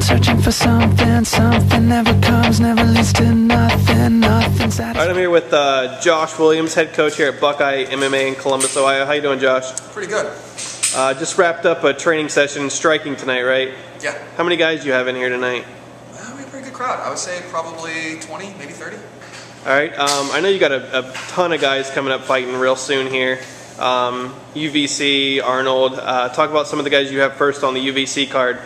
searching for something, something never comes, never leads to nothing, nothing satisfying. All right, I'm here with Josh Williams, head coach here at Buckeye MMA in Columbus, Ohio. How you doing, Josh? Pretty good. Just wrapped up a training session striking tonight, right? Yeah. How many guys do you have in here tonight? We have a pretty good crowd. I would say probably 20, maybe 30. All right. I know you got a ton of guys coming up fighting real soon here. UVC, Arnold. Talk about some of the guys you have first on the UVC card.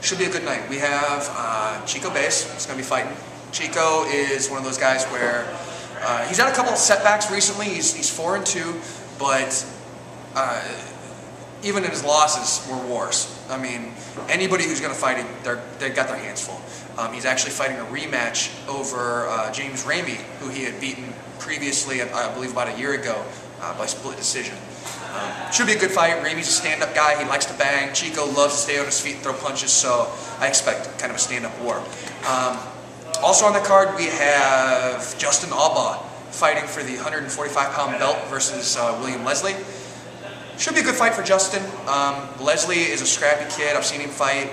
Should be a good night. We have Chico Baez. He's going to be fighting. Chico is one of those guys where he's had a couple of setbacks recently. He's 4-2, but even in his losses were wars. I mean, anybody who's going to fight him, they've got their hands full. He's actually fighting a rematch over James Ramey, who he had beaten previously, I believe about a year ago, by split decision. Should be a good fight. Ramey's a stand-up guy. He likes to bang. Chico loves to stay on his feet and throw punches, so I expect kind of a stand-up war. Also on the card, we have Justin Albaugh fighting for the 145-pound belt versus William Leslie. Should be a good fight for Justin. Leslie is a scrappy kid. I've seen him fight.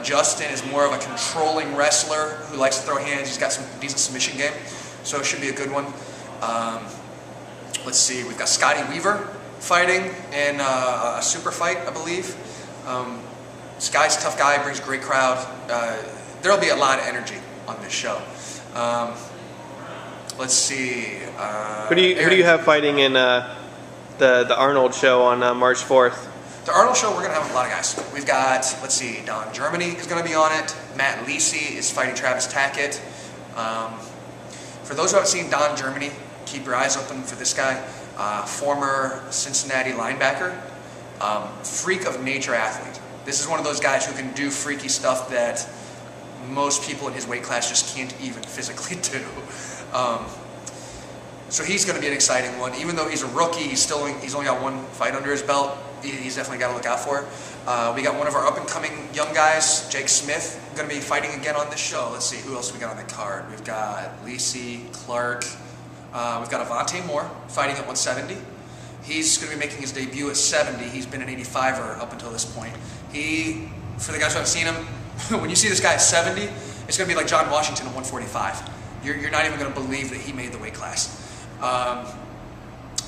Justin is more of a controlling wrestler who likes to throw hands. He's got some decent submission game, so it should be a good one. Let's see, we've got Scotty Weaver fighting in a super fight, I believe. Sky's a tough guy, brings a great crowd. There'll be a lot of energy on this show. Let's see. Who do you have fighting in the Arnold show on March 4th? The Arnold show, we're going to have a lot of guys. We've got, let's see, Don Germany is going to be on it. Matt Lisi is fighting Travis Tackett. For those who haven't seen Don Germany, keep your eyes open for this guy. Former Cincinnati linebacker. Freak of nature athlete. This is one of those guys who can do freaky stuff that most people in his weight class just can't even physically do. So he's going to be an exciting one. Even though he's a rookie, he's only got one fight under his belt. He's definitely got to look out for. We got one of our up-and-coming young guys, Jake Smith, going to be fighting again on this show. Let's see, who else we got on the card? We've got Lisi, Clark. We've got Avante Moore fighting at 170. He's going to be making his debut at 70. He's been an 85er up until this point. For the guys who haven't seen him, when you see this guy at 70, it's going to be like John Washington at 145. You're not even going to believe that he made the weight class.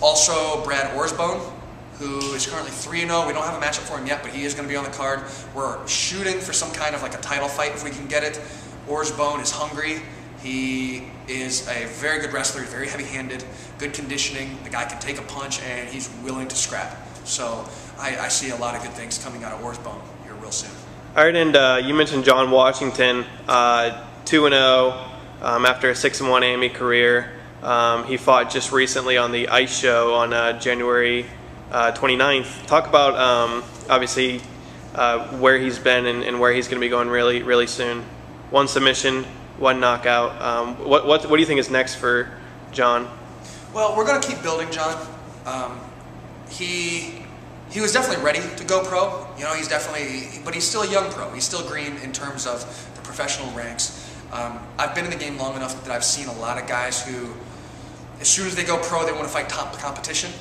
Also, Brad Orsbone, who is currently 3-0. We don't have a matchup for him yet, but he is going to be on the card. We're shooting for some kind of like a title fight if we can get it. Orsbone is hungry. He is a very good wrestler, very heavy-handed, good conditioning. The guy can take a punch, and he's willing to scrap. So I see a lot of good things coming out of Orsbone here real soon. All right, and you mentioned John Washington, 2-0 after a 6-1 AME career. He fought just recently on the Ice Show on January 29th. Talk about obviously where he's been and where he's going to be going really soon. One submission, one knockout. What do you think is next for John? Well, we're going to keep building John. He was definitely ready to go pro. You know, but he's still a young pro. He's still green in terms of the professional ranks. I've been in the game long enough that I've seen a lot of guys who, as soon as they go pro, they want to fight top competition.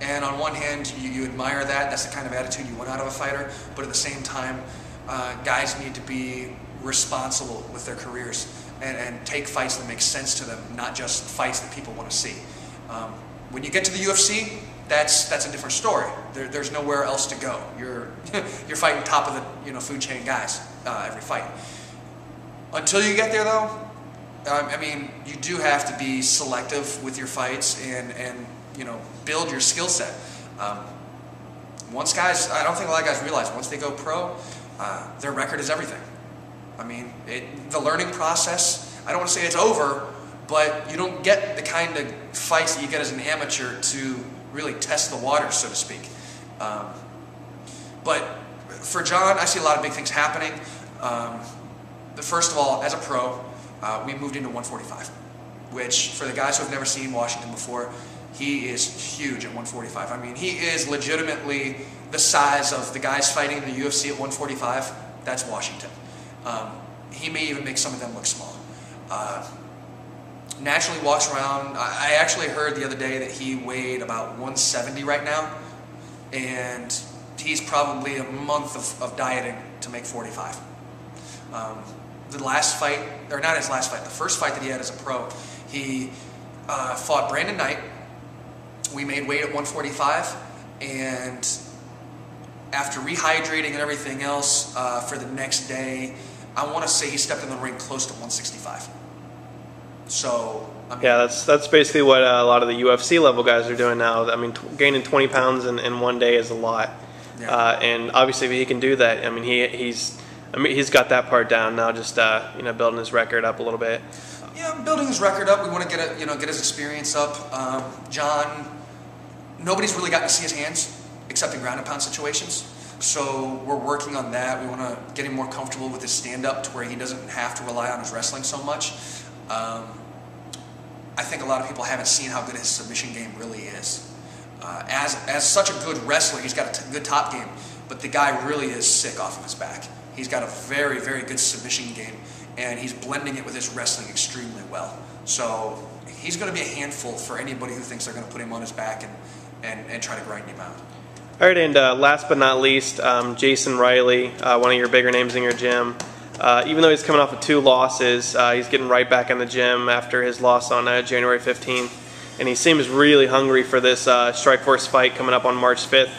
And on one hand, you admire that. That's the kind of attitude you want out of a fighter. But at the same time, guys need to be responsible with their careers and take fights that make sense to them, not just fights that people want to see. When you get to the UFC, that's a different story. There's nowhere else to go. You're fighting top of the food chain guys every fight. Until you get there, though, I mean, you do have to be selective with your fights and build your skill set. I don't think a lot of guys realize once they go pro, their record is everything. I mean, the learning process, I don't want to say it's over, but you don't get the kind of fights that you get as an amateur to really test the waters, so to speak. But for John, I see a lot of big things happening. First of all, as a pro, we moved into 145, which for the guys who have never seen Washington before, he is huge at 145. I mean, he is legitimately the size of the guys fighting in the UFC at 145. That's Washington. He may even make some of them look small. Naturally walks around. I actually heard the other day that he weighed about 170 right now, and he's probably a month of dieting to make 45. The last fight, or not his last fight, the first fight that he had as a pro, he fought Brandon Knight. We made weight at 145, and after rehydrating and everything else for the next day, I want to say he stepped in the ring close to 165. So, I mean, yeah, that's basically what a lot of the UFC level guys are doing now. I mean, gaining 20 pounds in one day is a lot. Yeah. And obviously, if he can do that, I mean, he's got that part down now. Just building his record up a little bit. Yeah, building his record up. We want to get his experience up. John, nobody's really gotten to see his hands except in ground and pound situations. So we're working on that. We want to get him more comfortable with his stand-up to where he doesn't have to rely on his wrestling so much. I think a lot of people haven't seen how good his submission game really is. As such a good wrestler, he's got a good top game, but the guy really is sick off of his back. He's got a very, very good submission game, and he's blending it with his wrestling extremely well. So he's going to be a handful for anybody who thinks they're going to put him on his back and try to grind him out. All right, and last but not least, Jason Riley, one of your bigger names in your gym. Even though he's coming off of 2 losses, he's getting right back in the gym after his loss on January 15th. And he seems really hungry for this Strikeforce fight coming up on March 5th.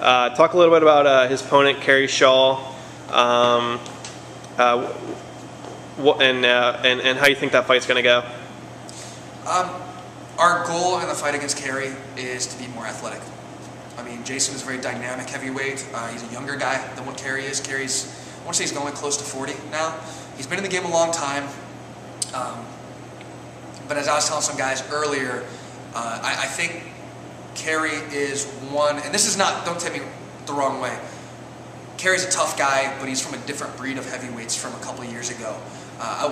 Talk a little bit about his opponent, Kerry Shaw, and how you think that fight's going to go. Our goal in the fight against Kerry is to be more athletic. I mean, Jason is a very dynamic heavyweight. He's a younger guy than what Kerry is. Kerry's, I want to say he's going close to 40 now. He's been in the game a long time. But as I was telling some guys earlier, I think Kerry is one, and this is not, don't take me the wrong way. Kerry's a tough guy, but he's from a different breed of heavyweights from a couple of years ago.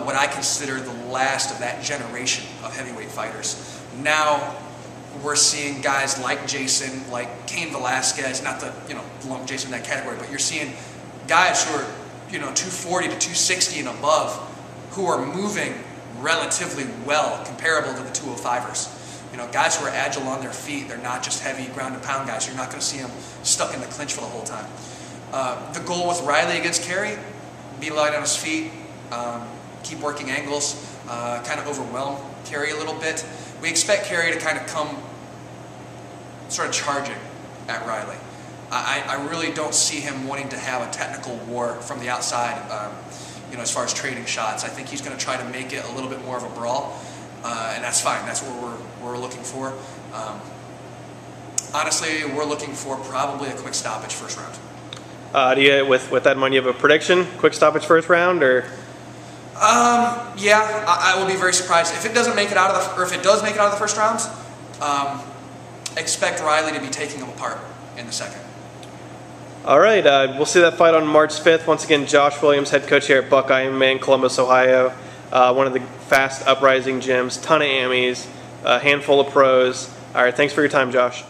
What I consider the last of that generation of heavyweight fighters. Now we're seeing guys like Jason, like Cain Velasquez, not to lump Jason in that category, but you're seeing guys who are 240 to 260 and above who are moving relatively well, comparable to the 205ers. Guys who are agile on their feet. They're not just heavy ground and pound guys. You're not going to see them stuck in the clinch for the whole time. The goal with Riley against Kerry, be light on his feet, keep working angles, kind of overwhelm Kerry a little bit. We expect Kerry to kind of come sort of charging at Riley. I really don't see him wanting to have a technical war from the outside, as far as trading shots. I think he's going to try to make it a little bit more of a brawl, and that's fine. That's what we're looking for. Honestly, we're looking for probably a quick stoppage first round. Do you, with that in mind, you have a prediction? Quick stoppage first round, or? Yeah, I will be very surprised if it doesn't make it out of if it does make it out of the first round. Expect Riley to be taking him apart in the second. All right, we'll see that fight on March 5th. Once again, Josh Williams, head coach here at Buckeye MMA in Columbus, Ohio. One of the fast uprising gyms, ton of AMEs, a handful of pros. All right, thanks for your time, Josh.